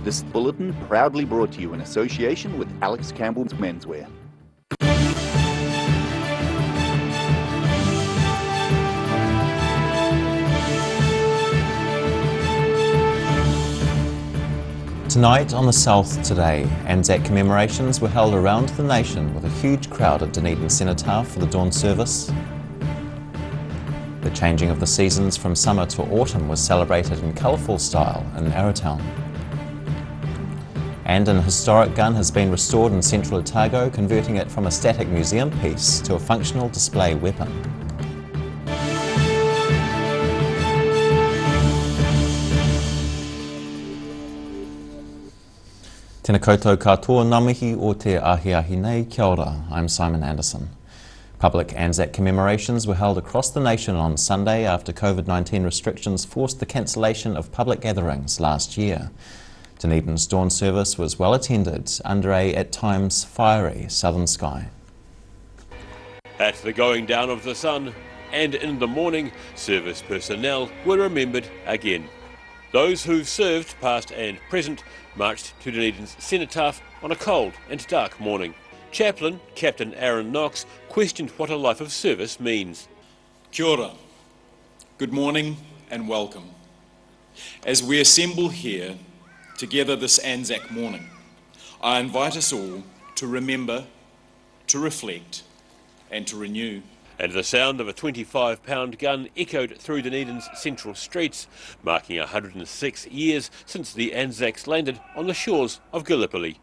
This bulletin proudly brought to you in association with Alex Campbell's Menswear. Tonight on the South Today, Anzac commemorations were held around the nation with a huge crowd at Dunedin Cenotaph for the dawn service. The changing of the seasons from summer to autumn was celebrated in colourful style in Arrowtown. And an historic gun has been restored in central Otago, converting it from a static museum piece to a functional display weapon. Tēnā koutou katoa, ngā mihi o te ahiahi nei, kia ora, I'm Simon Anderson. Public Anzac commemorations were held across the nation on Sunday after COVID-19 restrictions forced the cancellation of public gatherings last year. Dunedin's dawn service was well attended under a, at times, fiery southern sky. At the going down of the sun and in the morning, service personnel were remembered again. Those who've served, past and present, marched to Dunedin's Cenotaph on a cold and dark morning. Chaplain Captain Aaron Knox questioned what a life of service means. Kia ora. Good morning and welcome. As we assemble here together this Anzac morning, I invite us all to remember, to reflect and to renew. And the sound of a 25-pound gun echoed through Dunedin's central streets, marking 106 years since the Anzacs landed on the shores of Gallipoli.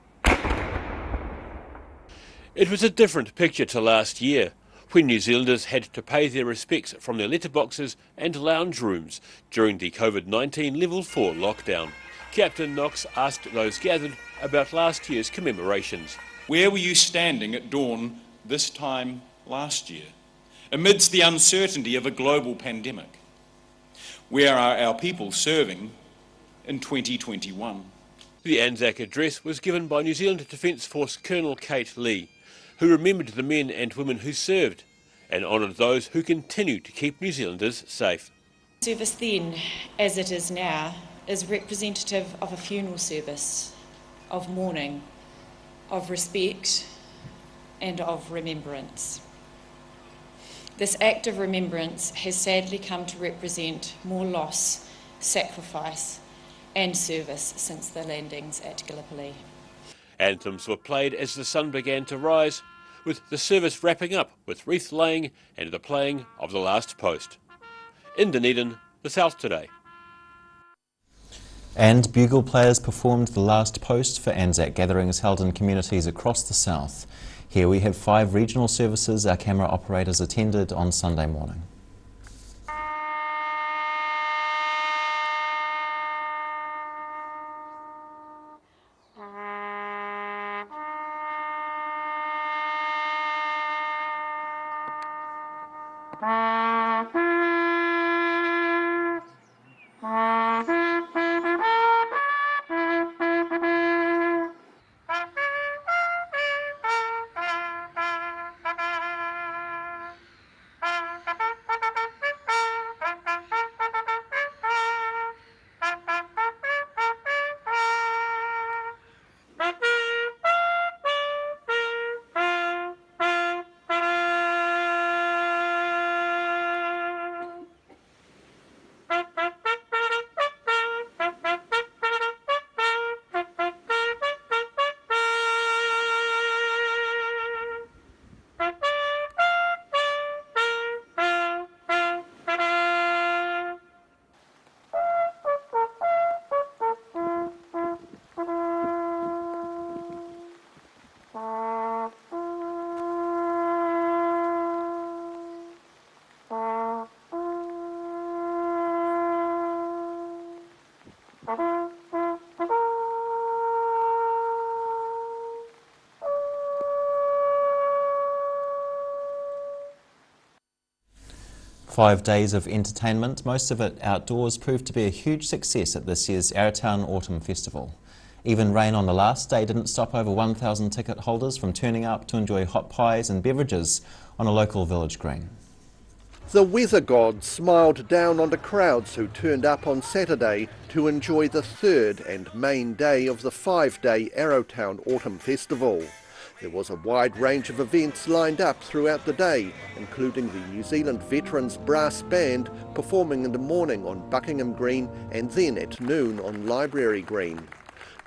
It was a different picture to last year, when New Zealanders had to pay their respects from their letterboxes and lounge rooms during the COVID-19 Level 4 lockdown. Captain Knox asked those gathered about last year's commemorations. Where were you standing at dawn this time last year, amidst the uncertainty of a global pandemic? Where are our people serving in 2021? The Anzac address was given by New Zealand Defence Force Colonel Kate Lee, who remembered the men and women who served and honoured those who continue to keep New Zealanders safe. Service then, as it is now, is representative of a funeral service, of mourning, of respect and of remembrance. This act of remembrance has sadly come to represent more loss, sacrifice and service since the landings at Gallipoli. Anthems were played as the sun began to rise, with the service wrapping up with wreath laying and the playing of the last post. In Dunedin, the South Today. And bugle players performed the last post for Anzac gatherings held in communities across the south. Here we have 5 regional services our camera operators attended on Sunday morning. Five days of entertainment, most of it outdoors, proved to be a huge success at this year's Arrowtown Autumn Festival. Even rain on the last day didn't stop over 1,000 ticket holders from turning up to enjoy hot pies and beverages on a local village green. The weather god smiled down onto crowds who turned up on Saturday to enjoy the third and main day of the 5-day Arrowtown Autumn Festival. There was a wide range of events lined up throughout the day, including the New Zealand Veterans Brass Band performing in the morning on Buckingham Green and then at noon on Library Green.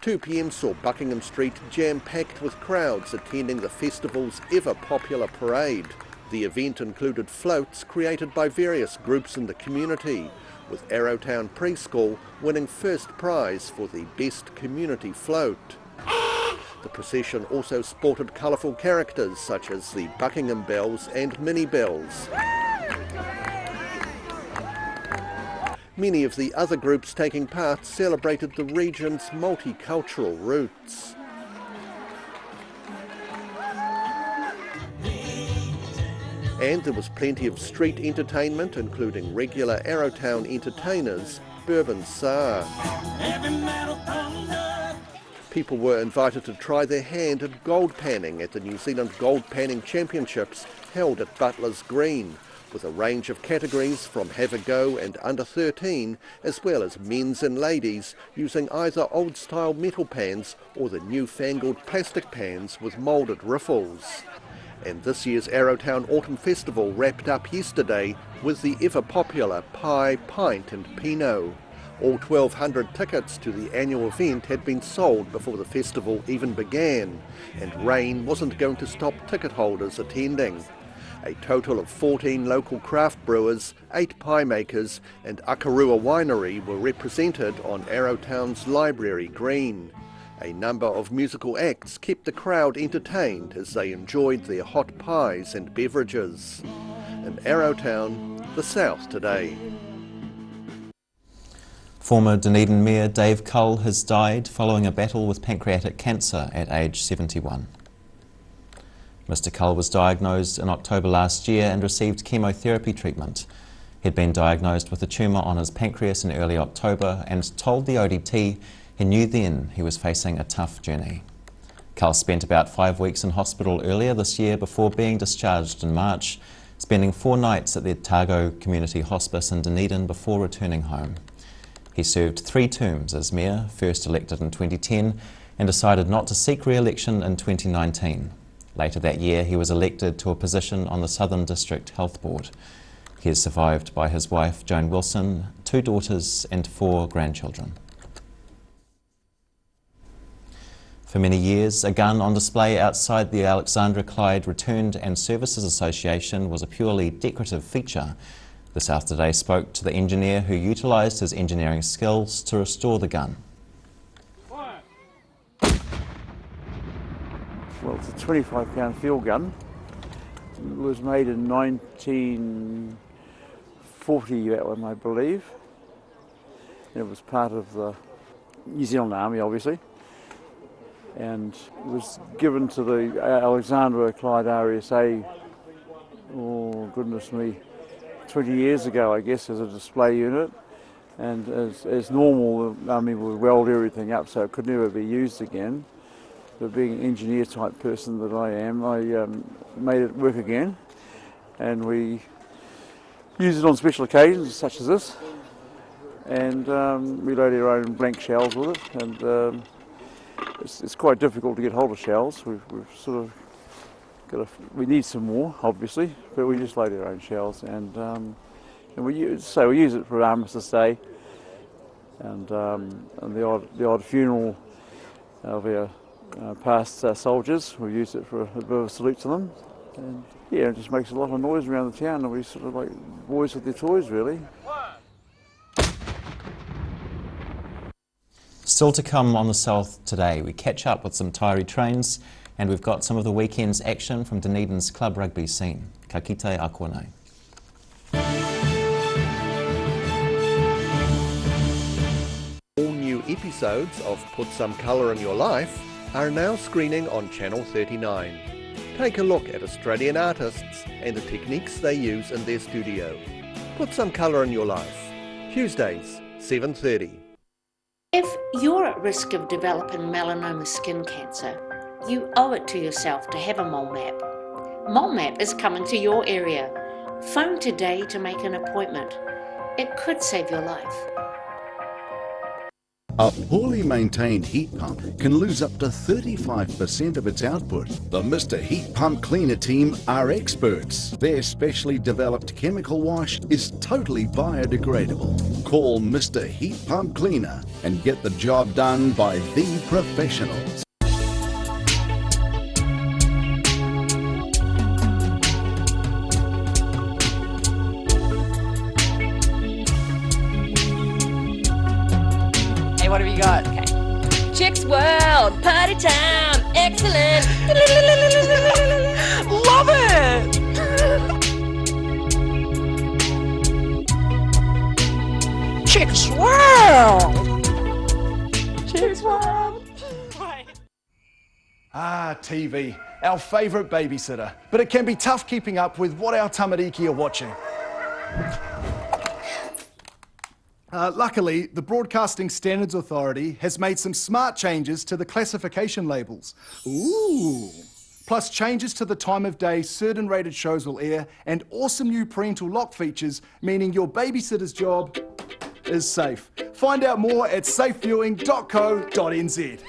2 p.m. saw Buckingham Street jam-packed with crowds attending the festival's ever-popular parade. The event included floats created by various groups in the community, with Arrowtown Preschool winning first prize for the best community float. The procession also sported colourful characters such as the Buckingham Bells and Mini Bells. Many of the other groups taking part celebrated the region's multicultural roots. And there was plenty of street entertainment, including regular Arrowtown entertainers, Bourbon Saar. People were invited to try their hand at gold panning at the New Zealand Gold Panning Championships held at Butler's Green, with a range of categories from have a go and under 13, as well as men's and ladies using either old-style metal pans or the newfangled plastic pans with moulded riffles. And this year's Arrowtown Autumn Festival wrapped up yesterday with the ever-popular Pie, Pint and Pinot. All 1,200 tickets to the annual event had been sold before the festival even began, and rain wasn't going to stop ticket holders attending. A total of 14 local craft brewers, 8 pie makers and Akarua Winery were represented on Arrowtown's Library Green. A number of musical acts kept the crowd entertained as they enjoyed their hot pies and beverages. In Arrowtown, the South today. Former Dunedin Mayor Dave Cull has died following a battle with pancreatic cancer at age 71. Mr Cull was diagnosed in October last year and received chemotherapy treatment. He'd been diagnosed with a tumour on his pancreas in early October and told the ODT he knew then he was facing a tough journey. Cull spent about 5 weeks in hospital earlier this year before being discharged in March, spending 4 nights at the Otago Community Hospice in Dunedin before returning home. He served 3 terms as mayor, first elected in 2010, and decided not to seek re-election in 2019. Later that year, he was elected to a position on the Southern District Health Board. He is survived by his wife, Joan Wilson, 2 daughters and 4 grandchildren. For many years, a gun on display outside the Alexandra Clyde Returned and Services Association was a purely decorative feature. The South Today spoke to the engineer who utilised his engineering skills to restore the gun. Well, it's a 25-pound field gun. It was made in 1940, that one, I believe. It was part of the New Zealand Army, obviously. And it was given to the Alexandra Clyde RSA, oh goodness me, 20 years ago, I guess, as a display unit. And as normal, the Army would weld everything up so it could never be used again. But being an engineer type person that I am, I made it work again. And we use it on special occasions such as this. And we load our own blank shells with it. And it's quite difficult to get hold of shells. We've sort of we need some more, obviously, but we just load our own shells, and we use it for Armistice Day, and the odd funeral of our past soldiers. We use it for a bit of a salute to them, and yeah, it just makes a lot of noise around the town, and we sort of like boys with their toys, really. Still to come on the South Today, we catch up with some Taieri trains, and we've got some of the weekend's action from Dunedin's club rugby scene. Ka kite a konei. All new episodes of Put Some Colour in Your Life are now screening on Channel 39. Take a look at Australian artists and the techniques they use in their studio. Put Some Colour in Your Life, Tuesdays, 7:30. If you're at risk of developing melanoma skin cancer, you owe it to yourself to have a mole map. Mole map is coming to your area. Phone today to make an appointment. It could save your life. A poorly maintained heat pump can lose up to 35% of its output. The Mr. Heat Pump Cleaner team are experts. Their specially developed chemical wash is totally biodegradable. Call Mr. Heat Pump Cleaner and get the job done by the professionals. What have you got? Okay. Chicks World, party time, excellent. Love it. Chicks World. Chicks World. Ah, TV, our favourite babysitter. But it can be tough keeping up with what our tamariki are watching. Luckily, the Broadcasting Standards Authority has made some smart changes to the classification labels. Ooh! Plus changes to the time of day certain rated shows will air, and awesome new parental lock features, meaning your babysitter's job is safe. Find out more at safeviewing.co.nz.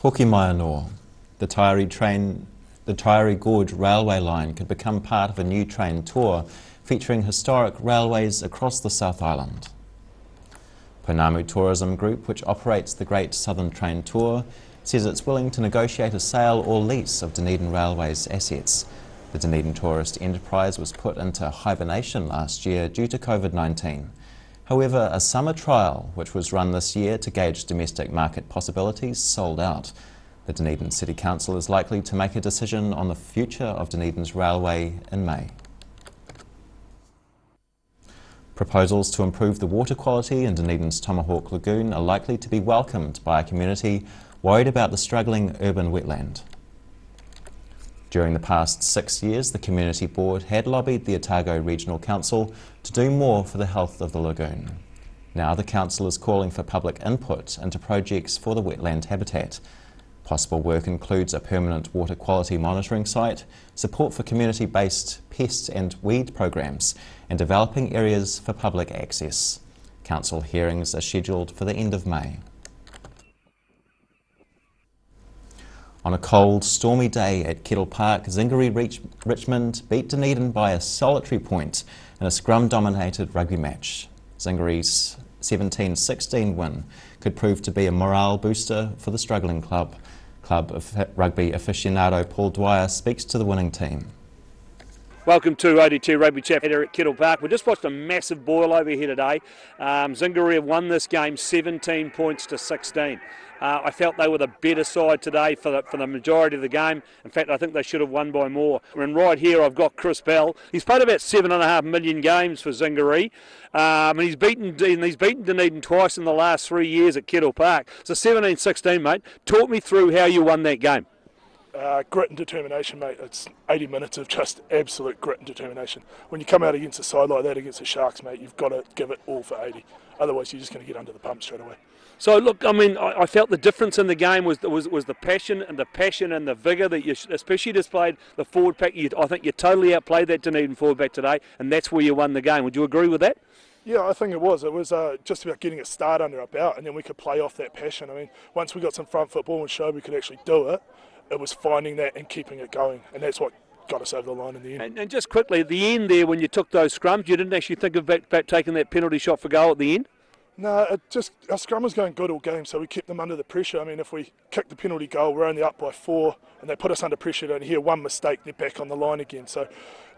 Hoki mai anō. The Taieri Gorge railway line could become part of a new train tour featuring historic railways across the South Island. Pounamu Tourism Group, which operates the Great Southern Train Tour, says it's willing to negotiate a sale or lease of Dunedin Railway's assets. The Dunedin tourist enterprise was put into hibernation last year due to COVID-19. However, a summer trial, which was run this year to gauge domestic market possibilities, sold out. The Dunedin City Council is likely to make a decision on the future of Dunedin's railway in May. Proposals to improve the water quality in Dunedin's Tomahawk Lagoon are likely to be welcomed by a community worried about the struggling urban wetland. During the past 6 years, the Community Board had lobbied the Otago Regional Council to do more for the health of the lagoon. Now the Council is calling for public input into projects for the wetland habitat. Possible work includes a permanent water quality monitoring site, support for community-based pest and weed programs, and developing areas for public access. Council hearings are scheduled for the end of May. On a cold, stormy day at Kettle Park, Zingaree Richmond beat Dunedin by a solitary point in a scrum-dominated rugby match. Zingaree's 17-16 win could prove to be a morale booster for the struggling club. Club rugby aficionado Paul Dwyer speaks to the winning team. Welcome to ODT Rugby Chat here at Kettle Park. We just watched a massive boil over here today. Zingaree have won this game 17 points to 16. I felt they were the better side today for the majority of the game. In fact, I think they should have won by more. And right here I've got Chris Bell. He's played about 7.5 million games for Zingaree. And he's beaten Dunedin twice in the last 3 years at Kettle Park. So 17-16, mate. Talk me through how you won that game. Grit and determination, mate. It's 80 minutes of just absolute grit and determination. When you come out against a side like that, against the Sharks, mate, you've got to give it all for 80. Otherwise, you're just going to get under the pump straight away. So look, I mean, I felt the difference in the game was the passion and the vigour that you especially displayed the forward pack. I think you totally outplayed that Dunedin forward pack today, and that's where you won the game. Would you agree with that? Yeah, I think it was. It was just about getting a start under our belt, and then we could play off that passion. I mean, once we got some front football and showed we could actually do it, it was finding that and keeping it going, and that's what got us over the line in the end. And just quickly, at the end there, when you took those scrums, you didn't actually think about taking that penalty shot for goal at the end? No, our scrum was going good all game, so we kept them under the pressure. I mean, if we kick the penalty goal, we're only up by 4, and they put us under pressure. Don't hear one mistake, they're back on the line again. So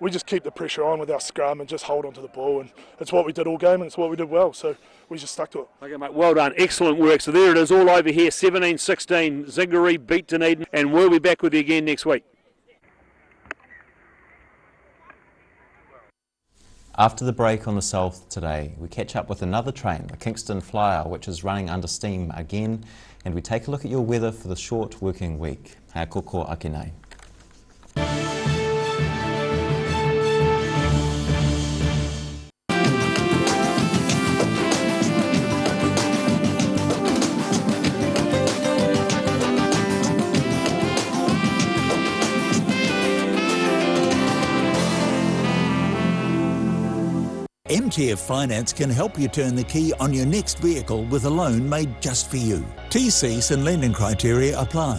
we just keep the pressure on with our scrum and just hold on to the ball, and it's what we did all game, and it's what we did well. So we just stuck to it. Okay, mate, well done, excellent work. So there it is, all over here, 17-16. Zingaree beat Dunedin, and we'll be back with you again next week. After the break on the South today, we catch up with another train, the Kingston Flyer, which is running under steam again, and we take a look at your weather for the short working week. Hea koko ake nei. MTF Finance can help you turn the key on your next vehicle with a loan made just for you. TCs and lending criteria apply.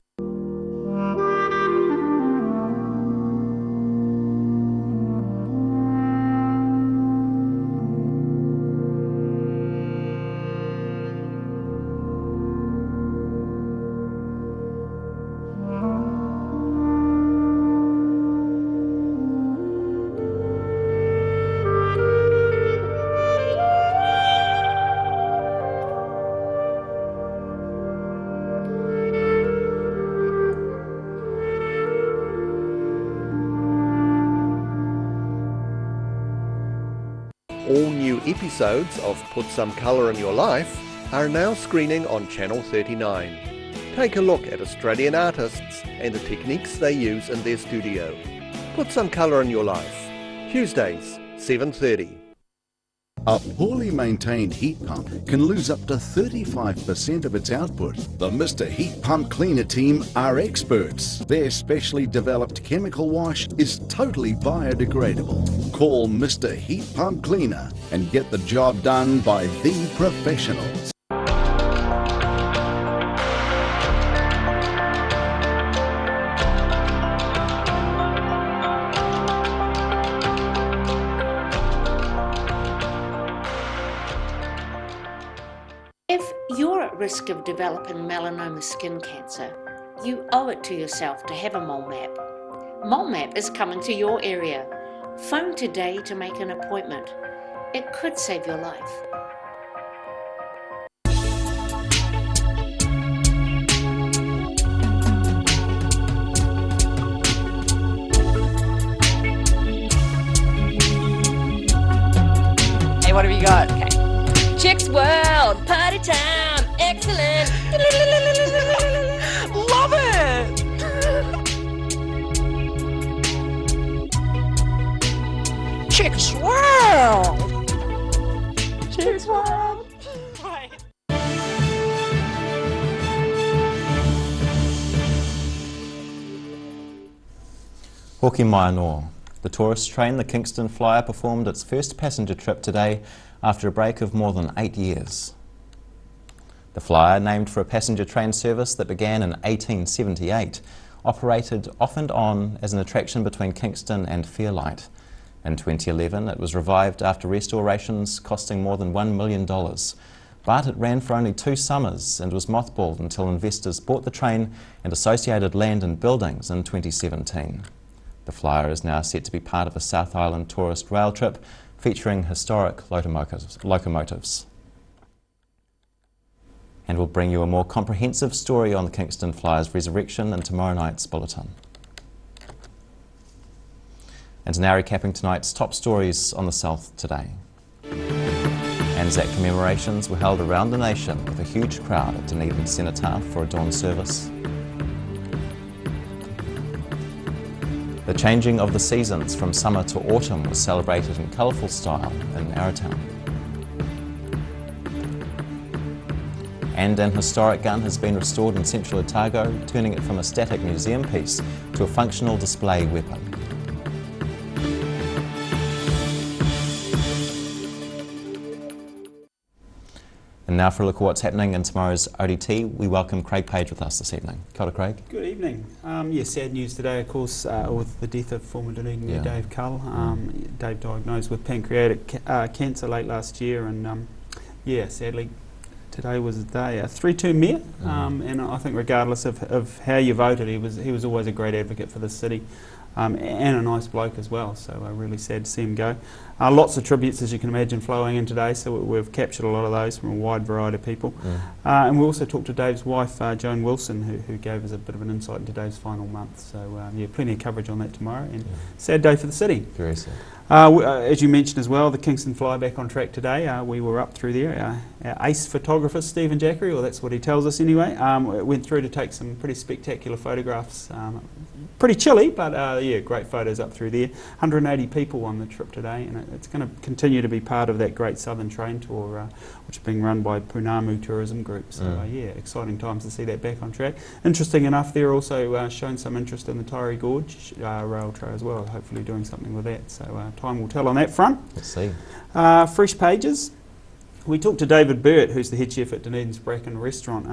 All new episodes of Put Some Colour in Your Life are now screening on Channel 39. Take a look at Australian artists and the techniques they use in their studio. Put Some Colour in Your Life, Tuesdays, 7:30. A poorly maintained heat pump can lose up to 35% of its output. The Mr. Heat Pump Cleaner team are experts. Their specially developed chemical wash is totally biodegradable. Call Mr. Heat Pump Cleaner and get the job done by the professionals. If you're at risk of developing melanoma skin cancer, you owe it to yourself to have a mole map. Mole map is coming to your area. Phone today to make an appointment. It could save your life. Hey, what have you got? Okay. Chicks World, party time, excellent. Love it. Chicks World. Chicks World. Right. Hoki mai anō. The tourist train, the Kingston Flyer, performed its first passenger trip today after a break of more than 8 years. The Flyer, named for a passenger train service that began in 1878, operated off and on as an attraction between Kingston and Fairlight. In 2011, it was revived after restorations costing more than $1 million. But it ran for only 2 summers and was mothballed until investors bought the train and associated land and buildings in 2017. The Flyer is now set to be part of a South Island tourist rail trip featuring historic locomotives. And we'll bring you a more comprehensive story on the Kingston Flyer's resurrection in tomorrow night's bulletin. And now recapping tonight's top stories on the South today. Anzac commemorations were held around the nation with a huge crowd at Dunedin Cenotaph for a dawn service. The changing of the seasons from summer to autumn was celebrated in colourful style in Arrowtown. And an historic gun has been restored in central Otago, turning it from a static museum piece to a functional display weapon. And now for a look at what's happening in tomorrow's ODT, we welcome Craig Page with us this evening. Kia ora, Craig. Good evening. Sad news today, of course, with the death of former Dunedin Dave Cull. Dave diagnosed with pancreatic cancer late last year, and Yeah, sadly, today was the day. 3-2 Mayor, and I think regardless of how you voted, he was always a great advocate for the city. And a nice bloke as well, so really sad to see him go. Lots of tributes, as you can imagine, flowing in today, so we've captured a lot of those from a wide variety of people. And we also talked to Dave's wife, Joan Wilson, who gave us a bit of an insight into Dave's final month. So yeah, plenty of coverage on that tomorrow, and sad day for the city. Very sad. As you mentioned as well, the Kingston Fly back on track today. We were up through there. Our ace photographer, Stephen Jackery, or that's what he tells us anyway, went through to take some pretty spectacular photographs. Pretty chilly, but yeah, great photos up through there. 180 people on the trip today, and it's going to continue to be part of that Great Southern Train Tour, which is being run by Punamu Tourism Group. So yeah, exciting times to see that back on track. Interesting enough, they're also showing some interest in the Taieri Gorge rail trail as well, hopefully doing something with that. So time will tell on that front. Let's see. Fresh pages. We talked to David Burt, who's the head chef at Dunedin's Bracken Restaurant,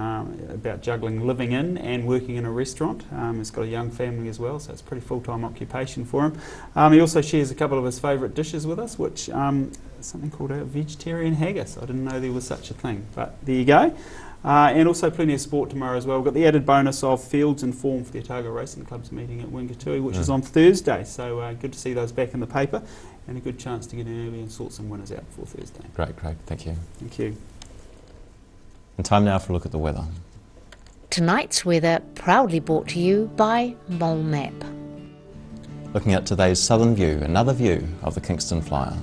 about juggling living in and working in a restaurant. He's got a young family as well, so it's a pretty full-time occupation for him. He also shares a couple of his favourite dishes with us, which something called a vegetarian haggis. I didn't know there was such a thing, but there you go. And also plenty of sport tomorrow as well. We've got the added bonus of fields and form for the Otago Racing Club's meeting at Wingatui, which is on Thursday, so good to see those back in the paper. And a good chance to get in early and sort some winners out before Thursday. Great, thank you. Thank you. And time now for a look at the weather. Tonight's weather proudly brought to you by Mole Map. Looking at today's southern view, another view of the Kingston Flyer.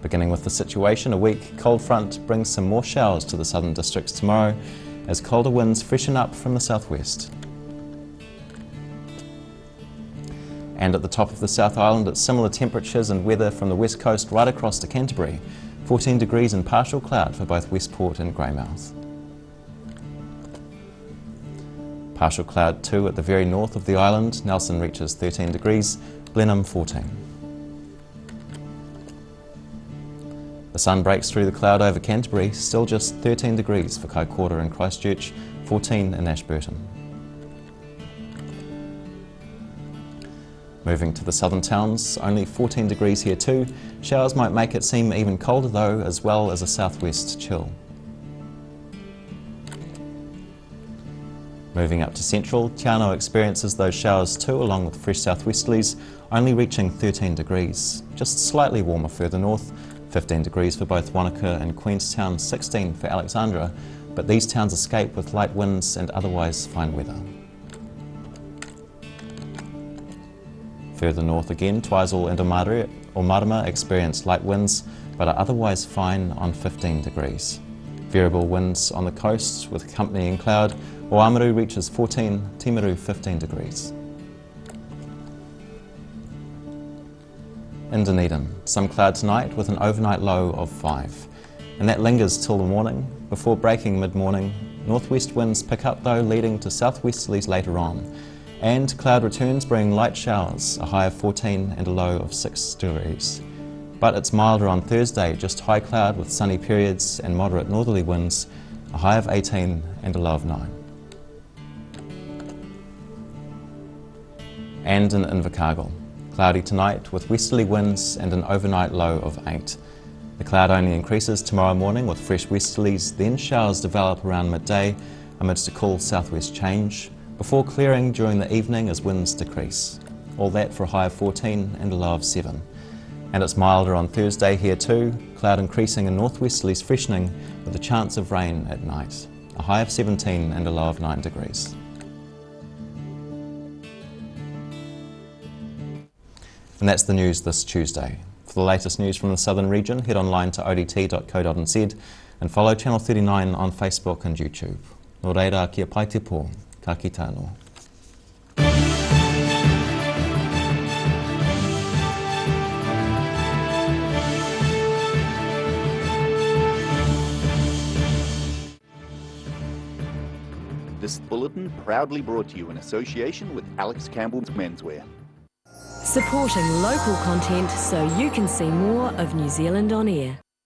Beginning with the situation, a weak cold front brings some more showers to the southern districts tomorrow as colder winds freshen up from the southwest. And at the top of the South Island, it's similar temperatures and weather from the west coast right across to Canterbury. 14 degrees and partial cloud for both Westport and Greymouth. Partial cloud too at the very north of the island. Nelson reaches 13 degrees, Blenheim 14. The sun breaks through the cloud over Canterbury, still just 13 degrees for Kaikoura and Christchurch, 14 in Ashburton. Moving to the southern towns, only 14 degrees here too. Showers might make it seem even colder though, as well as a southwest chill. Moving up to central, Te Anau experiences those showers too, along with fresh southwesterlies, only reaching 13 degrees. Just slightly warmer further north, 15 degrees for both Wanaka and Queenstown, 16 for Alexandra, but these towns escape with light winds and otherwise fine weather. Further north again, Twizel and Omarama experience light winds, but are otherwise fine on 15 degrees. Variable winds on the coast with accompanying cloud. Oamaru reaches 14, Timaru 15 degrees. In Dunedin, some cloud tonight with an overnight low of 5. And that lingers till the morning. Before breaking mid-morning, northwest winds pick up though, leading to southwesterlies later on. And cloud returns bringing light showers, a high of 14 and a low of 6 degrees. But it's milder on Thursday, just high cloud with sunny periods and moderate northerly winds, a high of 18 and a low of 9. And in Invercargill, cloudy tonight with westerly winds and an overnight low of 8. The cloud only increases tomorrow morning with fresh westerlies, then showers develop around midday amidst a cool southwest change, before clearing during the evening as winds decrease. All that for a high of 14 and a low of 7. And it's milder on Thursday here too, cloud increasing and northwesterlies freshening with a chance of rain at night. A high of 17 and a low of 9 degrees. And that's the news this Tuesday. For the latest news from the southern region, head online to odt.co.nz and follow Channel 39 on Facebook and YouTube. Nō reira kia pai te pō. Ka kite anō. This bulletin proudly brought to you in association with Alex Campbell's Menswear. Supporting local content so you can see more of New Zealand on air.